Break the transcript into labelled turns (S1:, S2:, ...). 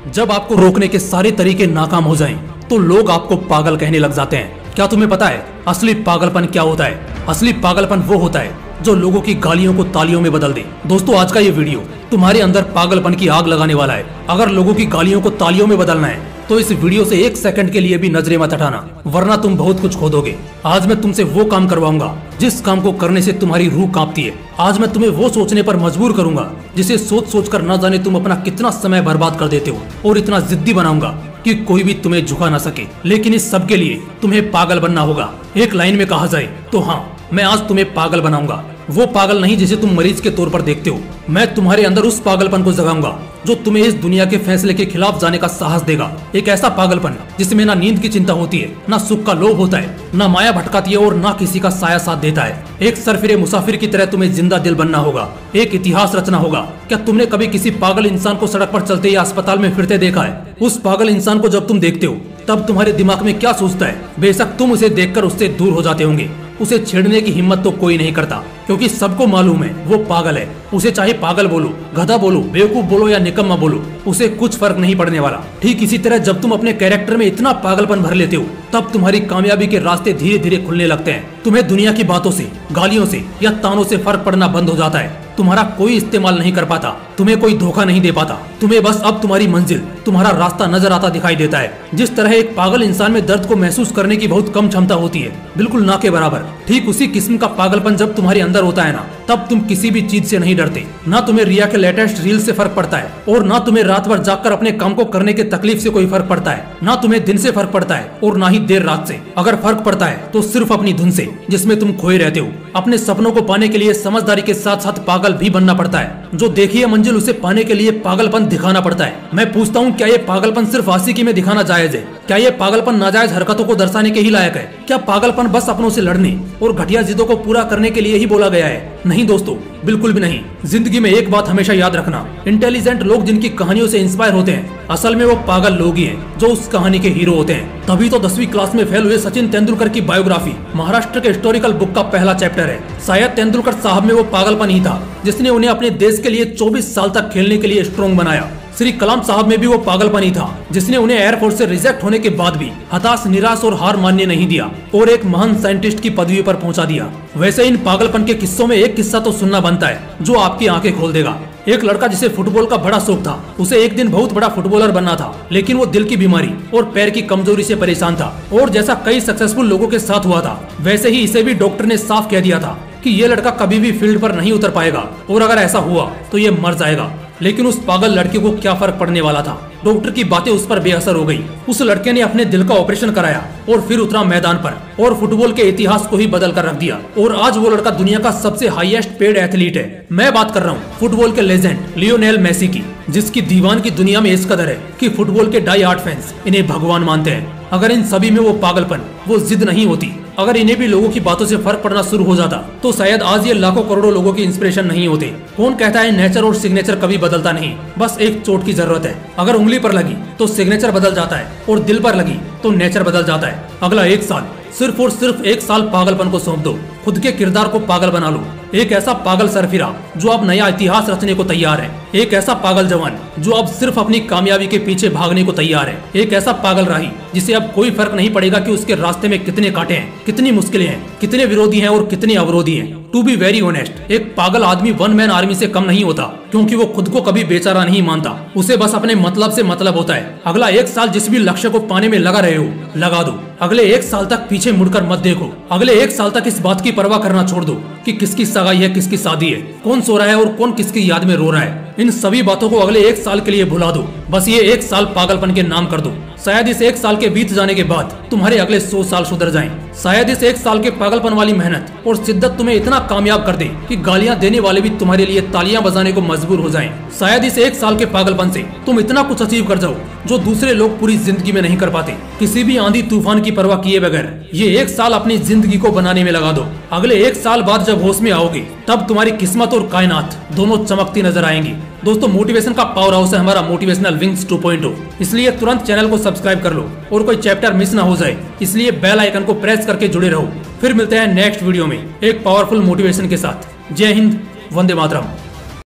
S1: जब आपको रोकने के सारे तरीके नाकाम हो जाएं, तो लोग आपको पागल कहने लग जाते हैं। क्या तुम्हें पता है असली पागलपन क्या होता है? असली पागलपन वो होता है जो लोगों की गालियों को तालियों में बदल दे। दोस्तों, आज का ये वीडियो तुम्हारे अंदर पागलपन की आग लगाने वाला है। अगर लोगों की गालियों को तालियों में बदलना है तो इस वीडियो से एक सेकंड के लिए भी नजरें मत हटाना, वरना तुम बहुत कुछ खो दोगे। आज मैं तुमसे वो काम करवाऊंगा जिस काम को करने से तुम्हारी रूह कांपती है। आज मैं तुम्हें वो सोचने पर मजबूर करूंगा जिसे सोच सोच कर न जाने तुम अपना कितना समय बर्बाद कर देते हो, और इतना जिद्दी बनाऊंगा कि कोई भी तुम्हें झुका ना सके। लेकिन इस सब के लिए तुम्हें पागल बनना होगा। एक लाइन में कहा जाए तो हाँ, मैं आज तुम्हें पागल बनाऊंगा। वो पागल नहीं जिसे तुम मरीज के तौर पर देखते हो। मैं तुम्हारे अंदर उस पागलपन को जगाऊंगा जो तुम्हें इस दुनिया के फैसले के खिलाफ जाने का साहस देगा। एक ऐसा पागलपन जिसमें ना नींद की चिंता होती है, ना सुख का लोभ होता है, ना माया भटकाती है और ना किसी का साया साथ देता है। एक सरफिरे मुसाफिर की तरह तुम्हें जिंदा दिल बनना होगा, एक इतिहास रचना होगा। क्या तुमने कभी किसी पागल इंसान को सड़क पर चलते या अस्पताल में फिरते देखा है? उस पागल इंसान को जब तुम देखते हो तब तुम्हारे दिमाग में क्या सोचता है? बेशक तुम उसे देखकर उससे दूर हो जाते होंगे। उसे छेड़ने की हिम्मत तो कोई नहीं करता, क्योंकि सबको मालूम है वो पागल है। उसे चाहे पागल बोलो, गधा बोलो, बेवकूफ बोलो या निकम्मा बोलो, उसे कुछ फर्क नहीं पड़ने वाला। ठीक इसी तरह जब तुम अपने कैरेक्टर में इतना पागलपन भर लेते हो तब तुम्हारी कामयाबी के रास्ते धीरे धीरे खुलने लगते हैं। तुम्हें दुनिया की बातों से, गालियों से या तानों से फर्क पड़ना बंद हो जाता है। तुम्हारा कोई इस्तेमाल नहीं कर पाता, तुम्हें कोई धोखा नहीं दे पाता। तुम्हें बस अब तुम्हारी मंजिल, तुम्हारा रास्ता नजर आता दिखाई देता है। जिस तरह एक पागल इंसान में दर्द को महसूस करने की बहुत कम क्षमता होती है, बिल्कुल ना के बराबर, ठीक उसी किस्म का पागलपन जब तुम्हारे अंदर होता है ना, तब तुम किसी भी चीज से नहीं डरते। ना तुम्हें रिया के लेटेस्ट रील से फर्क पड़ता है, और ना तुम्हें रात भर जागकर अपने काम को करने के तकलीफ से कोई फर्क पड़ता है। ना तुम्हें दिन से फर्क पड़ता है और ना ही देर रात से। अगर फर्क पड़ता है तो सिर्फ अपनी धुन से, जिसमें तुम खोए रहते हो। अपने सपनों को पाने के लिए समझदारी के साथ साथ पागल भी बनना पड़ता है। जो देखी है मंजिल, उसे पाने के लिए पागलपन दिखाना पड़ता है। मैं पूछता हूँ, क्या ये पागलपन सिर्फ आशिकी में दिखाना जायज है? क्या ये पागलपन नाजायज हरकतों को दर्शाने के ही लायक है? क्या पागलपन बस अपनों से लड़ने और घटिया जिद्दों को पूरा करने के लिए ही बोला गया है? नहीं दोस्तों, बिल्कुल भी नहीं। जिंदगी में एक बात हमेशा याद रखना, इंटेलिजेंट लोग जिनकी कहानियों से इंस्पायर होते हैं, असल में वो पागल लोग ही हैं जो उस कहानी के हीरो होते हैं। तभी तो 10वीं क्लास में फेल हुए सचिन तेंदुलकर की बायोग्राफी महाराष्ट्र के हिस्टोरिकल बुक का पहला चैप्टर है। शायद तेंदुलकर साहब में वो पागलपन ही था जिसने उन्हें अपने देश के लिए 24 साल तक खेलने के लिए स्ट्रॉन्ग बनाया। श्री कलाम साहब में भी वो पागलपन ही था जिसने उन्हें एयरफोर्स से रिजेक्ट होने के बाद भी हताश, निराश और हार मानने नहीं दिया और एक महान साइंटिस्ट की पदवी पर पहुंचा दिया। वैसे इन पागलपन के किस्सों में एक किस्सा तो सुनना बनता है जो आपकी आंखें खोल देगा। एक लड़का जिसे फुटबॉल का बड़ा शौक था, उसे एक दिन बहुत बड़ा फुटबॉलर बनना था, लेकिन वो दिल की बीमारी और पैर की कमजोरी से परेशान था। और जैसा कई सक्सेसफुल लोगों के साथ हुआ था, वैसे ही इसे भी डॉक्टर ने साफ कह दिया था कि ये लड़का कभी भी फील्ड पर नहीं उतर पाएगा, और अगर ऐसा हुआ तो ये मर जाएगा। लेकिन उस पागल लड़के को क्या फर्क पड़ने वाला था? डॉक्टर की बातें उस पर बेअसर हो गई। उस लड़के ने अपने दिल का ऑपरेशन कराया और फिर उतरा मैदान पर और फुटबॉल के इतिहास को ही बदल कर रख दिया। और आज वो लड़का दुनिया का सबसे हाईएस्ट पेड एथलीट है। मैं बात कर रहा हूँ फुटबॉल के लेजेंड लियोनेल मेसी की, जिसकी दीवान की दुनिया में इस कदर है कि फुटबॉल के डाई हार्ड फैंस इन्हें भगवान मानते हैं। अगर इन सभी में वो पागलपन, वो जिद नहीं होती, अगर इन्हें भी लोगों की बातों से फर्क पड़ना शुरू हो जाता, तो शायद आज ये लाखों करोड़ों लोगों की इंस्पिरेशन नहीं होते। कौन कहता है नेचर और सिग्नेचर कभी बदलता नहीं? बस एक चोट की जरूरत है। अगर उंगली पर लगी तो सिग्नेचर बदल जाता है, और दिल पर लगी तो नेचर बदल जाता है। अगला एक साल, सिर्फ और सिर्फ एक साल पागलपन को सौंप दो। खुद के किरदार को पागल बना लो। एक ऐसा पागल सरफिरा जो अब नया इतिहास रचने को तैयार है। एक ऐसा पागल जवान जो अब सिर्फ अपनी कामयाबी के पीछे भागने को तैयार है। एक ऐसा पागल राही जिसे अब कोई फर्क नहीं पड़ेगा कि उसके रास्ते में कितने कांटे हैं, कितनी मुश्किलें हैं, कितने विरोधी हैं और कितने अवरोधी हैं। टू बी वेरी ऑनेस्ट, एक पागल आदमी वन मैन आर्मी से कम नहीं होता, क्योंकि वो खुद को कभी बेचारा नहीं मानता। उसे बस अपने मतलब से मतलब होता है। अगला एक साल जिस भी लक्ष्य को पाने में लगा रहे हो, लगा दो। अगले एक साल तक पीछे मुड़कर मत देखो। अगले एक साल तक इस बात की परवाह करना छोड़ दो कि किसकी सगाई है, किसकी शादी है, कौन सो रहा है और कौन किसकी याद में रो रहा है। इन सभी बातों को अगले एक साल के लिए भुला दो। बस ये एक साल पागलपन के नाम कर दो। शायद इस एक साल के बीत जाने के बाद तुम्हारे अगले 100 साल सुधर जाएं। शायद इस एक साल के पागलपन वाली मेहनत और शिद्दत तुम्हें इतना कामयाब कर दे कि गालियां देने वाले भी तुम्हारे लिए तालियां बजाने को मजबूर हो जाएं। शायद इस एक साल के पागलपन से तुम इतना कुछ अचीव कर जाओ जो दूसरे लोग पूरी जिंदगी में नहीं कर पाते। किसी भी आंधी तूफान की परवाह किए बगैर ये एक साल अपनी जिंदगी को बनाने में लगा दो। अगले एक साल बाद जब होश में आओगे, तब तुम्हारी किस्मत और कायनात दोनों चमकती नजर आएंगी। दोस्तों, मोटिवेशन का पावर हाउस है हमारा मोटिवेशनल विंग्स 2.0, इसलिए तुरंत चैनल को सब्सक्राइब कर लो और कोई चैप्टर मिस ना हो जाए, इसलिए बेल आइकन को प्रेस करके जुड़े रहो। फिर मिलते हैं नेक्स्ट वीडियो में एक पावरफुल मोटिवेशन के साथ। जय हिंद, वंदे मातरम।